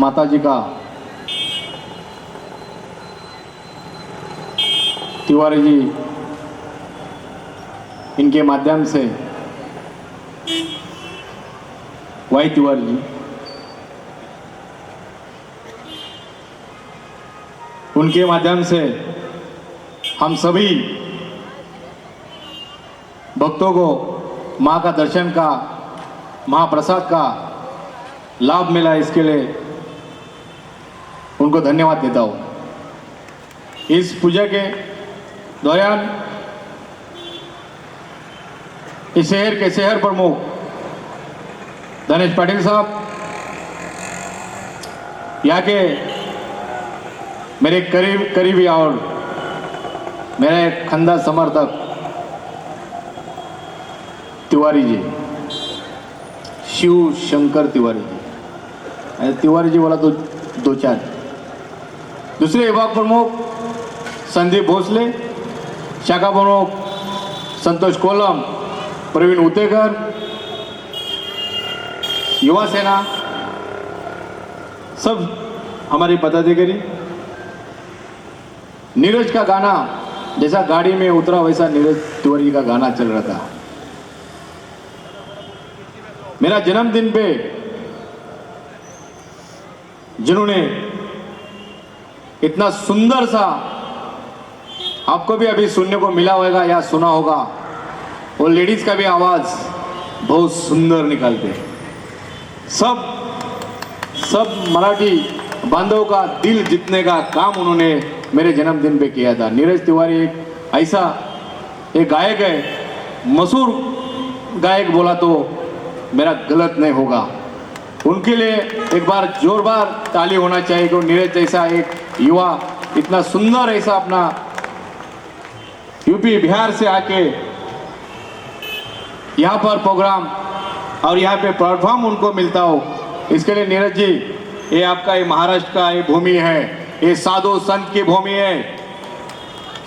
माता जी का, तिवारी जी, इनके माध्यम से वाई तिवारी जी, उनके माध्यम से हम सभी भक्तों को माँ का दर्शन का, महाप्रसाद का लाभ मिला। इसके लिए उनको धन्यवाद देता हूँ। इस पूजा के दौरान इस शहर के शहर प्रमुख धनेश पाटिल साहब, यहाँ के मेरे करीबी और मेरे खंदा समर्थक तिवारी जी, शिव शंकर तिवारी जी, तिवारी जी बोला तो दो चार। दूसरे विभाग प्रमुख संदीप भोसले, शाखा प्रमुख संतोष कोलम, प्रवीण उतेकर, युवा सेना, सब हमारी पदाधिकारी। नीरज का गाना जैसा गाड़ी में उतरा वैसा नीरज तिवारी का गाना चल रहा था। मेरा जन्मदिन पे जिन्होंने इतना सुंदर सा, आपको भी अभी सुनने को मिला होगा या सुना होगा, वो लेडीज का भी आवाज बहुत सुंदर निकालते हैं। सब मराठी बांधवों का दिल जीतने का काम उन्होंने मेरे जन्मदिन पे किया था। नीरज तिवारी एक ऐसा एक गायक है, मशहूर गायक बोला तो मेरा गलत नहीं होगा। उनके लिए एक बार जोरदार ताली होना चाहिए कि नीरज जैसा एक युवा इतना सुंदर ऐसा अपना यूपी बिहार से आके यहाँ पर प्रोग्राम और यहाँ पे प्लेटफॉर्म उनको मिलता हो। इसके लिए नीरज जी, ये आपका ये महाराष्ट्र का ये भूमि है, ये साधु संत की भूमि है,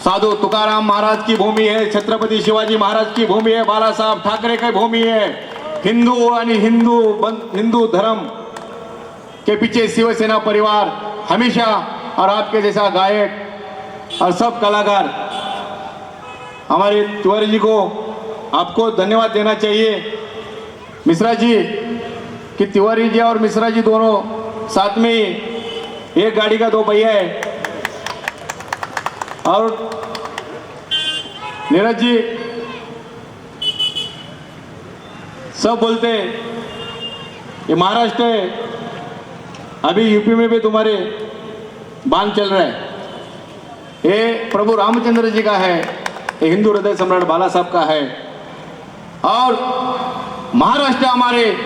साधु तुकाराम महाराज की भूमि है, छत्रपति शिवाजी महाराज की भूमि है, बाला साहब ठाकरे की भूमि है। हिंदू और हिंदू धर्म के पीछे शिवसेना परिवार हमेशा, और आपके जैसा गायक और सब कलाकार, हमारे तिवारी जी को आपको धन्यवाद देना चाहिए। मिश्रा जी कि तिवारी जी और मिश्रा जी दोनों साथ में ही एक गाड़ी का दो पहिया है। और नीरज जी सब बोलते ये महाराष्ट्र है, अभी यूपी में भी तुम्हारे बांध चल रहा है। ये प्रभु रामचंद्र जी का है, ये हिंदू हृदय सम्राट बाला साहब का है। और महाराष्ट्र हमारे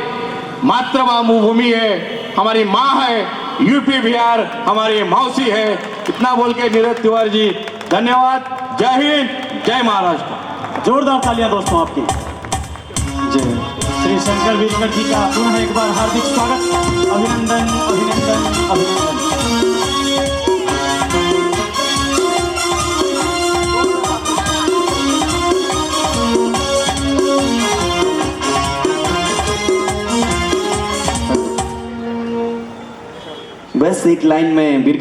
मातृभूमि है, हमारी माँ है, यूपी बिहार हमारी मौसी है। इतना बोल के नीरज तिवारी जी धन्यवाद। जय हिंद, जय महाराष्ट्र। जोरदार तालियां दोस्तों आपकी। जय श्री शंकर वीरकर जी का पुनः एक बार हार्दिक स्वागत, अभिनंदन अभिनंदन अभिनंदन। बस एक लाइन में